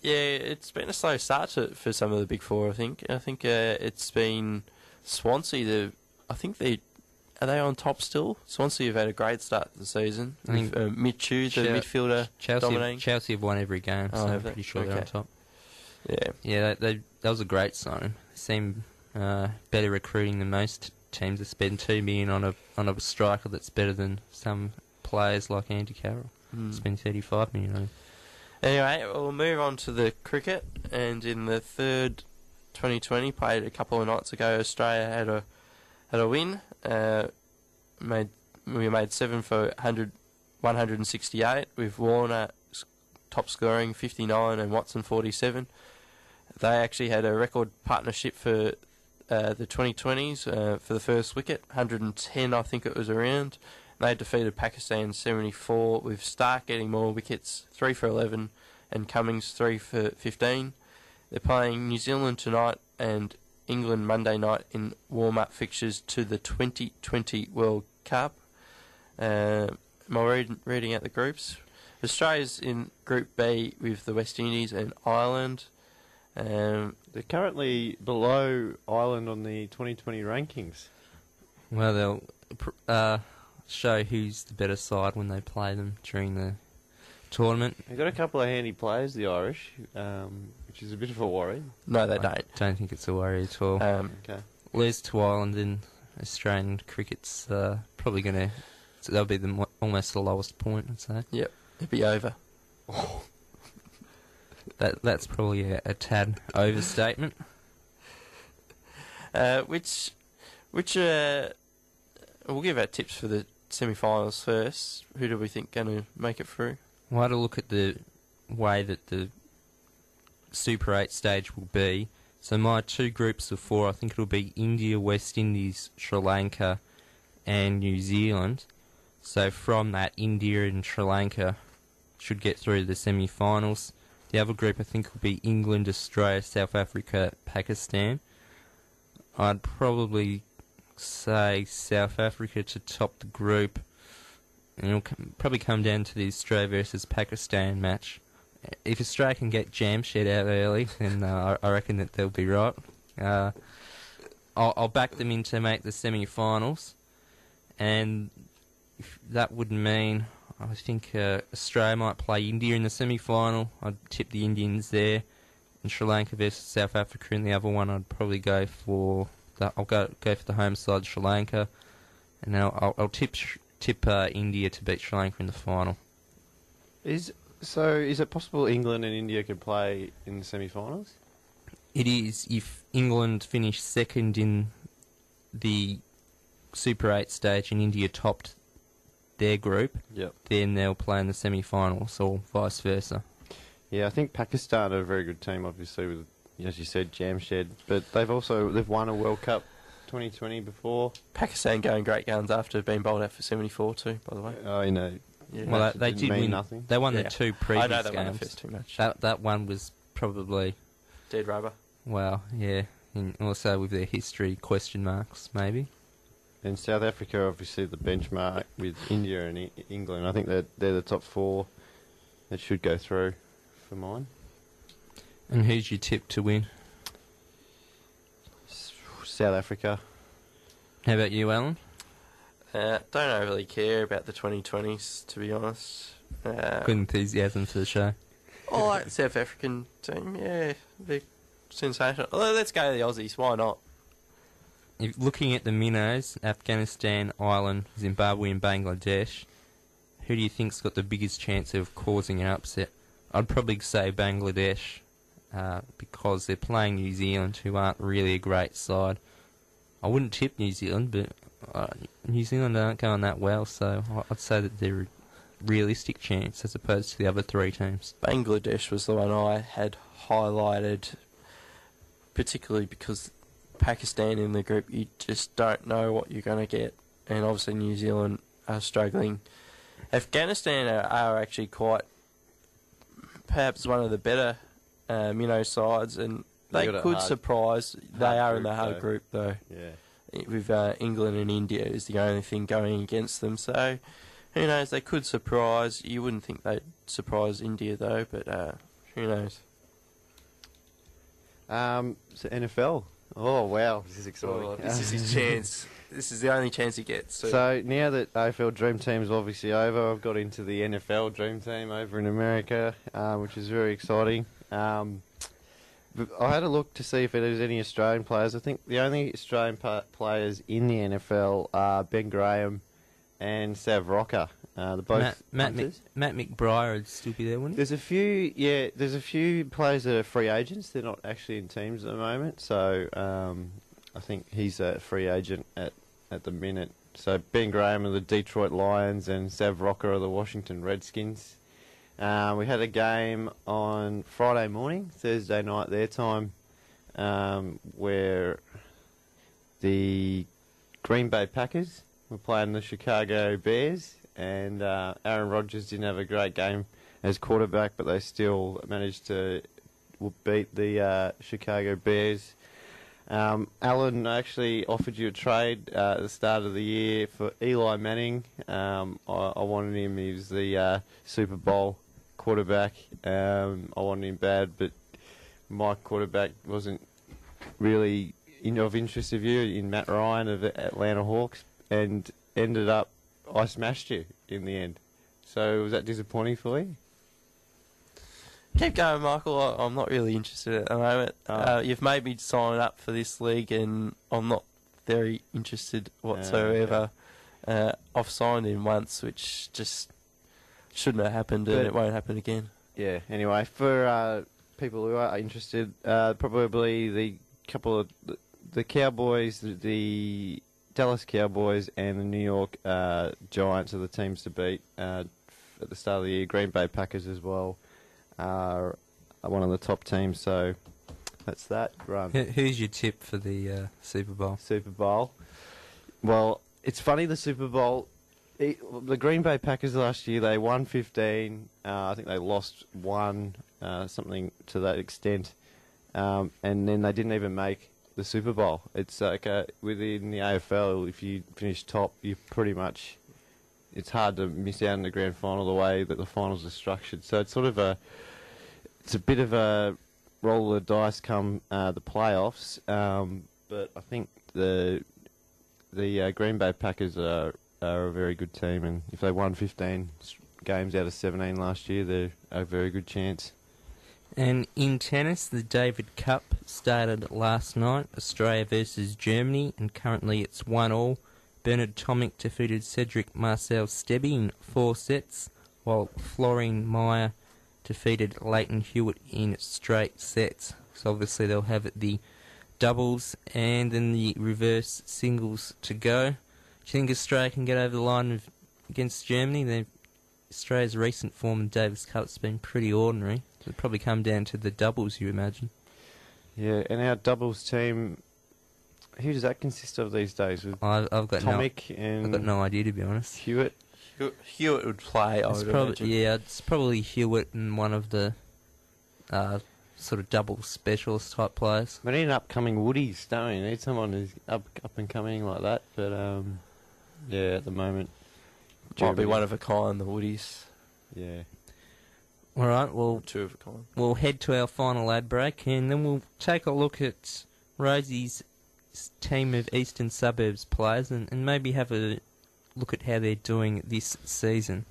Yeah, it's been a slow start for some of the big 4. I think it's been Swansea. Are they on top still? Swansea have had a great start to the season. I think Michu, the midfielder, dominating. Chelsea have won every game, so I'm pretty sure they're on top. Yeah, that was a great sign. They seem better recruiting than most teams that spend $2 million on a striker that's better than some players like Andy Carroll. Spend $35 million on him. Anyway, we'll move on to the cricket, and in the third 2020, played a couple of nights ago, Australia had a win. We made 7 for 168, with Warner top scoring 59 and Watson 47. They actually had a record partnership for the 2020s for the first wicket, 110 I think it was around. They defeated Pakistan 74, with Stark getting more wickets, 3 for 11, and Cummings 3 for 15. They're playing New Zealand tonight and England Monday night in warm-up fixtures to the 2020 World Cup. Am I reading out the groups? Australia's in Group B with the West Indies and Ireland. They're currently below Ireland on the 2020 rankings. Well, they'll show who's the better side when they play them during the tournament. They've got a couple of handy players, the Irish, which is a bit of a worry. No, they don't. Don't think it's a worry at all. Okay. Lose to Ireland in Australian cricket's probably going to... So that'll be almost the lowest point, I'd say. Yep, it'll be over. That's probably a tad overstatement. Which we'll give our tips for the semi-finals first. Who do we think going to make it through? Well, I had a look at the way that the Super 8 stage will be. So my 2 groups of 4, I think it'll be India, West Indies, Sri Lanka and New Zealand. So from that, India and Sri Lanka should get through to the semi-finals. The other group I think will be England, Australia, South Africa, Pakistan. I'd probably say South Africa to top the group. And it'll probably come down to the Australia versus Pakistan match. If Australia can get Jamshed out early, then I reckon that they'll be right. I'll back them in to make the semi-finals. And that would mean, I think Australia might play India in the semi-final. I'd tip the Indians there. And Sri Lanka versus South Africa in the other one, I'd probably go for I'll go for the home side, Sri Lanka. And then I'll tip India to beat Sri Lanka in the final. Is it possible England and India can play in the semi-finals? It is. If England finish second in the Super 8 stage and India topped their group, then they'll play in the semi-finals, or vice versa. Yeah, I think Pakistan are a very good team, obviously, with, as you said, Jamshed. But they've won a World Cup 2020 before. Pakistan going great guns after being bowled out for 74 too, by the way. Oh, you know. Yeah. Well, they did win. Nothing. They won the 2 previous games. I know they won the first 2 matches. That one was probably dead rubber. Well, yeah, and also with their history question marks, maybe. And South Africa, obviously, the benchmark with India and England. I think they're the top 4 that should go through for mine. And who's your tip to win? South Africa. How about you, Alan? Don't overly care about the 2020s, to be honest. Good enthusiasm for the show. I like the South African team, yeah. They're sensational. Well, let's go to the Aussies, why not? If looking at the minnows, Afghanistan, Ireland, Zimbabwe and Bangladesh, who do you think's got the biggest chance of causing an upset? I'd probably say Bangladesh, because they're playing New Zealand, who aren't really a great side. I wouldn't tip New Zealand, but New Zealand aren't going that well, so I'd say that they're a realistic chance as opposed to the other 3 teams. Bangladesh was the one I had highlighted, particularly because Pakistan in the group, you just don't know what you're going to get, and obviously New Zealand are struggling. Afghanistan are actually quite, perhaps one of the better sides, and they could surprise. They are in the hard group though. Yeah. With England and India is the only thing going against them, so who knows, they could surprise. You wouldn't think they'd surprise India though, but who knows. So NFL. Oh wow, this is exciting. Oh, this is his chance. This is the only chance he gets. So now that AFL Dream Team's obviously over, I've got into the NFL Dream Team over in America, which is very exciting. I had a look to see if there's any Australian players. I think the only Australian players in the NFL are Ben Graham and Sav Rocker. They're both Matt McBride would still be there, wouldn't he? There's a few players that are free agents. They're not actually in teams at the moment, so I think he's a free agent at the minute. So Ben Graham of the Detroit Lions and Sav Rocker of the Washington Redskins. We had a game on Friday morning, Thursday night their time, where the Green Bay Packers were playing the Chicago Bears, and Aaron Rodgers didn't have a great game as quarterback, but they still managed to beat the Chicago Bears. Alan actually offered you a trade at the start of the year for Eli Manning. I wanted him. He was the Super Bowl quarterback. I wanted him bad, but my quarterback wasn't really of interest of you in Matt Ryan of the Atlanta Hawks, and ended up I smashed you in the end. So was that disappointing for you? Keep going, Michael. I'm not really interested at the moment. You've made me sign up for this league, and I'm not very interested whatsoever. I've signed in once, which just shouldn't have happened, and it won't happen again. Yeah. Anyway, for people who are interested, probably the couple of the Cowboys, the Dallas Cowboys, and the New York Giants are the teams to beat at the start of the year. Green Bay Packers as well are one of the top teams, so that's that run. Who's your tip for the Super Bowl? Super Bowl. Well, it's funny, the Super Bowl, the Green Bay Packers last year, they won 15. I think they lost 1, something to that extent. And then they didn't even make the Super Bowl. It's like within the AFL, if you finish top, you pretty much, it's hard to miss out in the grand final the way that the finals are structured. So it's sort of it's a bit of a roll of the dice come the playoffs. But I think the Green Bay Packers are a very good team, and if they won 15 games out of 17 last year, they're a very good chance. And in tennis, the David Cup started last night, Australia versus Germany, and currently it's 1-1. Bernard Tomic defeated Cedric Marcel Stebby in 4 sets, while Florine Meyer defeated Leighton Hewitt in straight sets. So obviously they'll have the doubles and then the reverse singles to go. Do you think Australia can get over the line against Germany? Australia's recent form in Davis Cup's been pretty ordinary. It'll probably come down to the doubles, you imagine. Yeah, and our doubles team, who does that consist of these days? With I've got Tomic and I've got no idea, to be honest. Hewitt. Hewitt would play, I would imagine. Yeah, it's probably Hewitt and one of the sort of double specialist type players. We need an upcoming Woodies, don't we? Need someone who's up and coming like that. But yeah, at the moment, Might be one of a kind, the Woodies. Yeah. All right, well, 2 of a kind. We'll head to our final ad break, and then we'll take a look at Rosie's team of Eastern Suburbs players, and maybe have a look at how they're doing this season.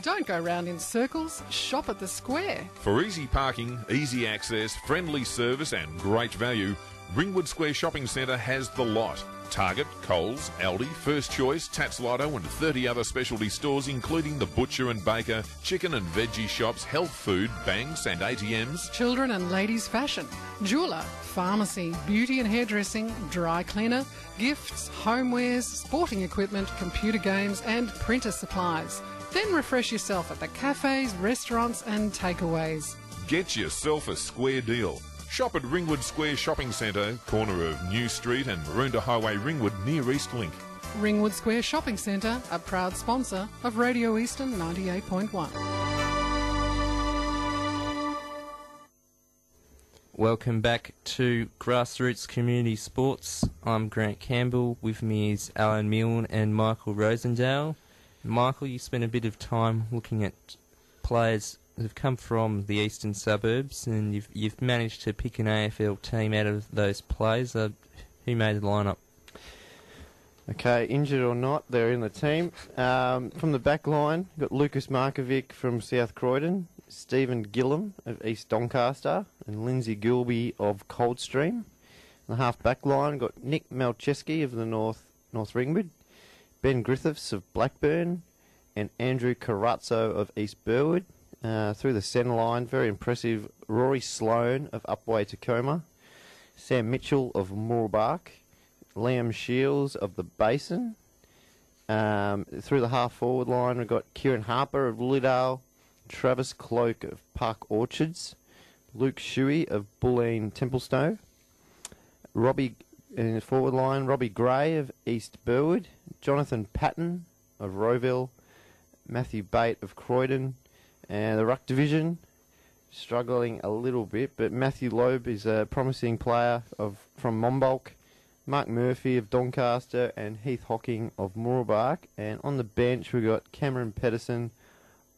Don't go round in circles, shop at the Square. For easy parking, easy access, friendly service and great value, Ringwood Square Shopping Centre has the lot. Target, Coles, Aldi, First Choice, Tattslotto and 30 other specialty stores including the butcher and baker, chicken and veggie shops, health food, banks and ATMs. Children and ladies' fashion, jeweller, pharmacy, beauty and hairdressing, dry cleaner, gifts, homewares, sporting equipment, computer games and printer supplies. Then refresh yourself at the cafes, restaurants and takeaways. Get yourself a square deal. Shop at Ringwood Square Shopping Centre, corner of New Street and Maroondah Highway, Ringwood, near Eastlink. Ringwood Square Shopping Centre, a proud sponsor of Radio Eastern 98.1. Welcome back to Grassroots Community Sports. I'm Grant Campbell. With me is Alan Milne and Michael Rosendale. Michael, you spent a bit of time looking at players who've come from the eastern suburbs, and you've managed to pick an AFL team out of those players. Who made the lineup? Okay, injured or not, they're in the team. From the back line, got Lucas Markovic from South Croydon, Stephen Gillum of East Doncaster, and Lindsay Gilby of Coldstream. The half back line, got Nick Malcheski of the North Ringwood, Ben Griffiths of Blackburn, and Andrew Carazzo of East Burwood. Through the centre line, very impressive, Rory Sloan of Upway Tacoma, Sam Mitchell of Moorbark, Liam Shields of the Basin. Through the half-forward line, we've got Kieran Harper of Lilydale, Travis Cloak of Park Orchards, Luke Shuey of Bulleen Templestowe, Robbie in the forward line, Robbie Gray of East Burwood, Jonathan Patton of Rowville, Matthew Bate of Croydon, and the ruck division, struggling a little bit, but Matthew Loeb is a promising player from Monbulk, Mark Murphy of Doncaster, and Heath Hocking of Moorbark. And on the bench, we've got Cameron Pedersen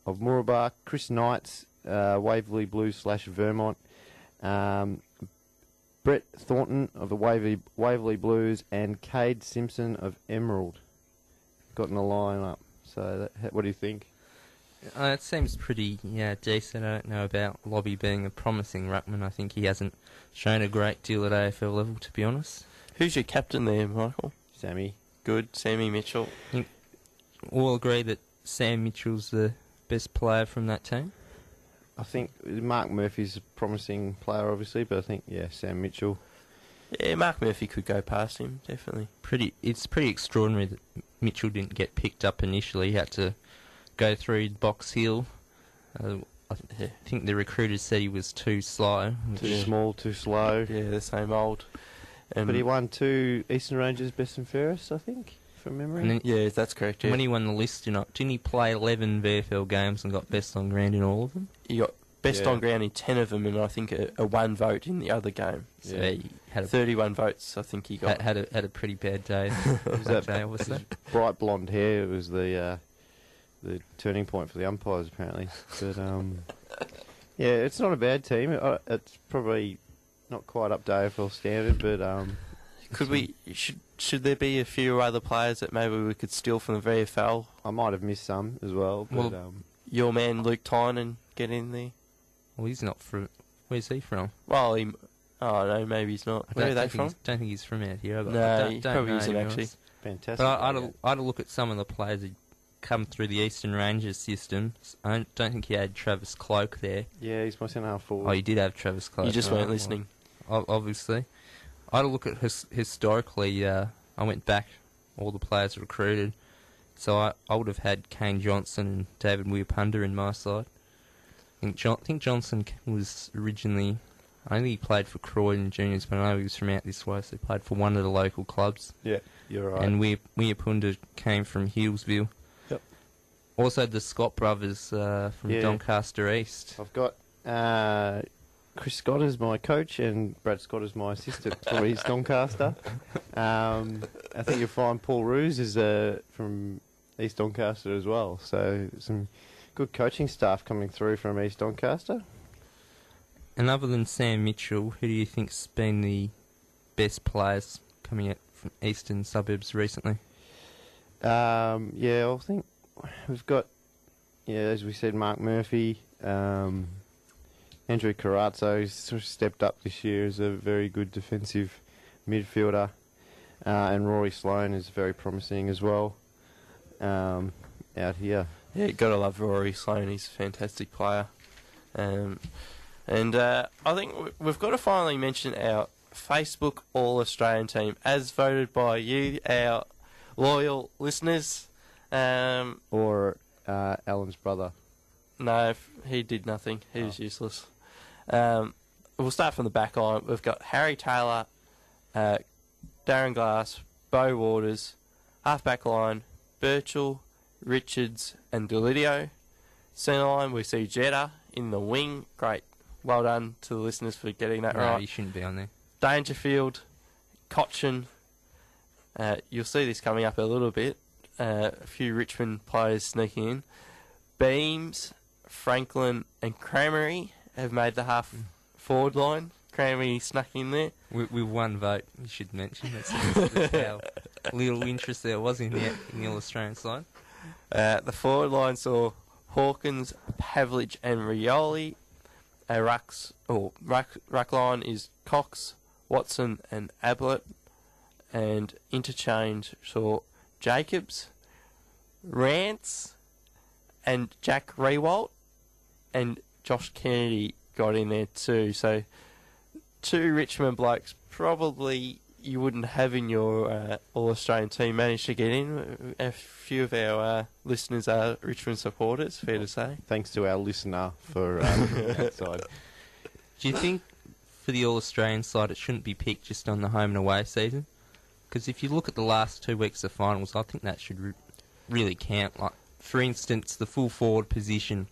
of Moorbark, Chris Knights, Waverley Blues / Vermont, Brett Thornton of the Waverley Blues, and Cade Simpson of Emerald. Got in the line-up. So, what do you think? It seems pretty decent. I don't know about Lobby being a promising ruckman. I think he hasn't shown a great deal at AFL level, to be honest. Who's your captain there, Michael? Sammy. Good, Sammy Mitchell. I think all agree that Sam Mitchell's the best player from that team? I think Mark Murphy's a promising player, obviously, but I think, Sam Mitchell. Yeah, Mark Murphy could go past him, definitely. It's pretty extraordinary that Mitchell didn't get picked up initially. He had to go through Box Hill. I think the recruiters said he was too slow. Too small, too slow. Yeah, the same old. But he won 2 Eastern Rangers Best and Fairest, I think, from memory. And then, yeah, that's correct. Yeah. When he won the list, didn't he play 11 VFL games and got best on ground in all of them? He got best on ground in 10 of them, and I think a 1 vote in the other game. So he had 31 votes. I think he got had a pretty bad day. Was that day, obviously? Bright blonde hair was the turning point for the umpires, apparently. But yeah, it's not a bad team. It's probably not quite up to AFL standard, but should there be a few other players that maybe we could steal from the VFL? I might have missed some as well. But, your man Luke Tynan get in there. Well, he's not from. Where's he from? Well, no, maybe he's not. Where are they from? Don't think he's from out here. No, he probably isn't actually. Fantastic. But I had a look at some of the players who come through the Eastern Rangers system. I don't think he had Travis Cloak there. Yeah, he's my centre-half forward. Oh, you did have Travis Cloak. You just weren't listening. Obviously. I had a look at historically. I went back all the players recruited. So I would have had Kane Johnson and David Weirpunda in my side. I think Johnson was originally... I think he played for Croydon Juniors, but I know he was from out this way, so he played for one of the local clubs. Yeah, you're right. And Weirpunda came from Healesville. Yep. Also the Scott brothers from Doncaster East. I've got Chris Scott as my coach and Brad Scott as my assistant for East Doncaster. I think you'll find Paul Roos is from East Doncaster as well. So some good coaching staff coming through from East Doncaster. And other than Sam Mitchell, who do you think's been the best players coming out from eastern suburbs recently? I think we've got, as we said, Mark Murphy, Andrew Carazzo, who's sort of stepped up this year as a very good defensive midfielder, and Rory Sloane is very promising as well out here. Yeah, gotta love Rory Sloane. He's a fantastic player. And I think we've got to finally mention our Facebook All-Australian team, as voted by you, our loyal listeners. Or Alan's brother. No, he did nothing. He was useless. We'll start from the back line. We've got Harry Taylor, Darren Glass, Beau Waters, half-back line, Birchall, Richards and Delidio. Centre line, we see Jetta in the wing. Great. Well done to the listeners for getting that right. No, you shouldn't be on there. Dangerfield, Cochin. You'll see this coming up a little bit. A few Richmond players sneaking in. Beams, Franklin and Cramery have made the half-forward line. Cramery snuck in there. With 1 vote, you should mention. That's how little interest there was in the All-Australian side. The forward line saw Hawkins, Pavlich and Rioli. Ruck line is Cox, Watson and Ablett. And interchange saw Jacobs, Rance and Jack Rewalt. And Josh Kennedy got in there too. So 2 Richmond blokes probably you wouldn't have in your All-Australian team managed to get in. A few of our listeners are Richmond supporters, fair to say. Thanks to our listener for that side. Do you think for the All-Australian side it shouldn't be picked just on the home and away season? Because if you look at the last 2 weeks of finals, I think that should really count. Like, for instance, the full forward position.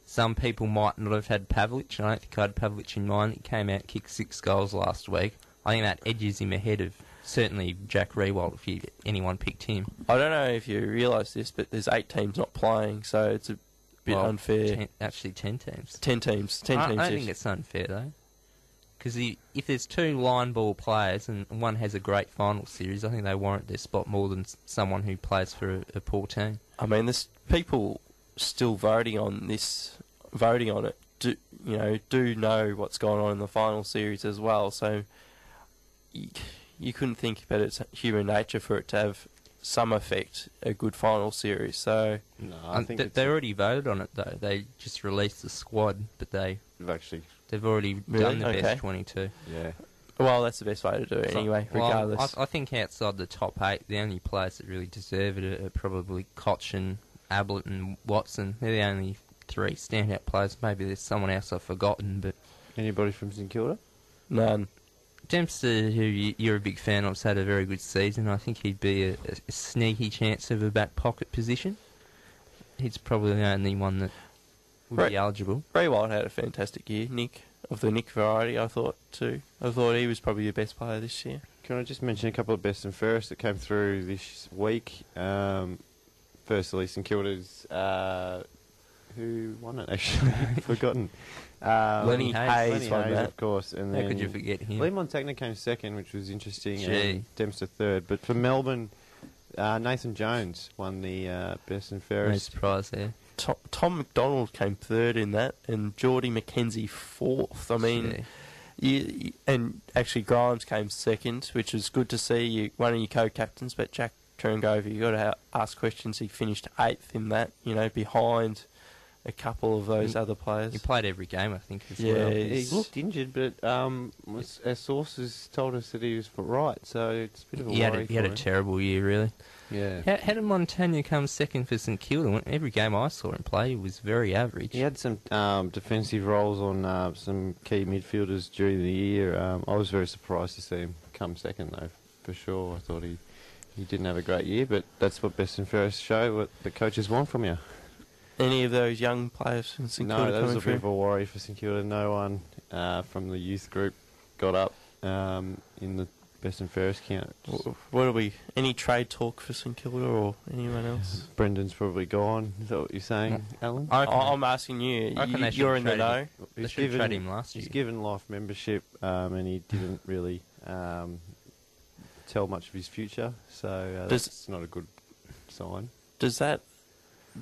Some people might not have had Pavlich. I don't think I had Pavlich in mind. He came out and kicked 6 goals last week. I think that edges him ahead of certainly Jack Rewalt if anyone picked him. I don't know if you realise this, but there's 8 teams not playing, so it's a bit unfair. 10 teams. 10 teams. I don't think it's unfair, though. Because if there's 2 line ball players and one has a great final series, I think they warrant their spot more than someone who plays for a poor team. I mean, there's people still voting on it. Do know what's going on in the final series as well, so you couldn't think that it's human nature for it to have some effect, a good final series. So no, I think they already voted on it though. They just released the squad, but they've already done the best 22. Yeah. Well, that's the best way to do it anyway, regardless. I think outside the top 8, the only players that really deserve it are probably Cochin, Ablett and Watson. They're the only three standout players. Maybe there's someone else I've forgotten, but... Anybody from St Kilda? None. Dempster, who you're a big fan of, has had a very good season. I think he'd be a sneaky chance of a back pocket position. He's probably the only one that would be eligible. Ray Wild had a fantastic year. Nick, of the Nick variety, I thought, too. I thought he was probably the best player this year. Can I just mention a couple of best and fairest that came through this week? Firstly, St Kilda's... who won it, actually? Forgotten. Lenny Hayes won that. Of course. And How could you forget him? Lee Montagna came second, which was interesting, Gee. and Dempster third. But for Melbourne, Nathan Jones won the best and fairest. No surprise there. Tom McDonald came third in that, and Geordie McKenzie fourth. I mean, and actually Grimes came second, which was good to see. One of your co-captains, but Jack Turangovi, you got to ask questions. He finished eighth in that, behind a couple of those other players. He played every game, I think, as well. He looked injured, but our sources told us that he was right, so it's a bit of a worry. He had a terrible year, really. Yeah. How did Montagna come second for St Kilda? Every game I saw him play, he was very average. He had some defensive roles on some key midfielders during the year. I was very surprised to see him come second, though, for sure. I thought he didn't have a great year, but that's what best and fairest show, what the coaches want from you. Any of those young players from St Kilda? No, that was a bit of a worry for St Kilda. No one from the youth group got up in the best and fairest count. What are we? Any trade talk for St Kilda or anyone else? Brendan's probably gone. Is that what you're saying, Alan? I'm asking you. You're in the know. They should have traded him last year. He's given life membership, and he didn't really tell much of his future, so that's not a good sign.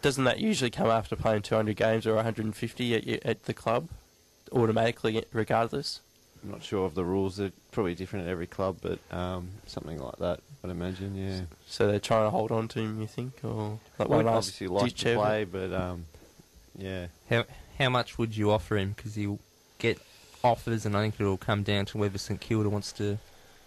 Doesn't that usually come after playing 200 games or 150 at the club, automatically, regardless? I'm not sure of the rules. They're probably different at every club, but something like that, I'd imagine, yeah. So they're trying to hold on to him, you think? Or like well, obviously like to play, but yeah. How much would you offer him? Because he'll get offers, and I think it'll come down to whether St Kilda wants to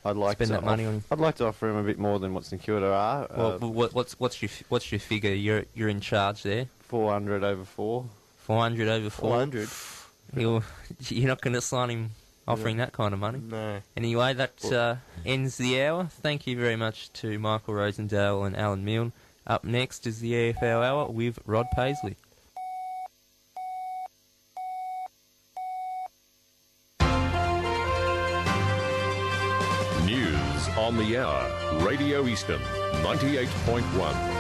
spend that money on him. I'd like to offer him a bit more than what St Kilda are. Well, what's your figure? You're in charge there. 400 over 4. 400 over 4. 400. You're not going to sign him offering that kind of money. No. Anyway, that ends the hour. Thank you very much to Michael Rosendale and Alan Milne. Up next is the AFL Hour with Rod Paisley. News on the hour. Radio Eastern 98.1.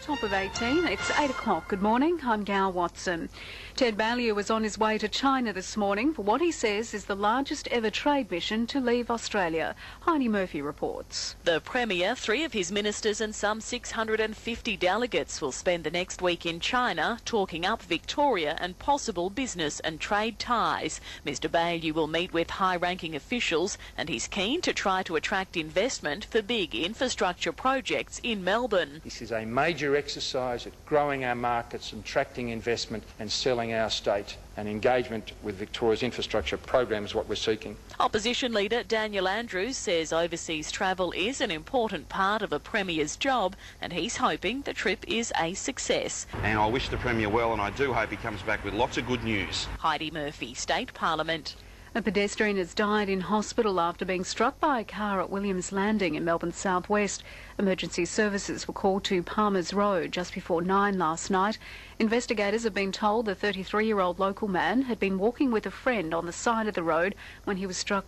Top of 18, it's 8 o'clock. Good morning, I'm Gal Watson. Ted Baillieu was on his way to China this morning for what he says is the largest ever trade mission to leave Australia. Heidi Murphy reports. The Premier, 3 of his ministers and some 650 delegates will spend the next week in China talking up Victoria and possible business and trade ties. Mr Baillieu will meet with high-ranking officials and he's keen to try to attract investment for big infrastructure projects in Melbourne. This is a major exercise at growing our markets, attracting investment and selling our state, and engagement with Victoria's infrastructure program is what we're seeking. Opposition leader Daniel Andrews says overseas travel is an important part of a Premier's job and he's hoping the trip is a success. And I wish the Premier well, and I do hope he comes back with lots of good news. Heidi Murphy, State Parliament. A pedestrian has died in hospital after being struck by a car at Williams Landing in Melbourne's southwest. Emergency services were called to Palmer's Road just before 9 last night. Investigators have been told the 33-year-old local man had been walking with a friend on the side of the road when he was struck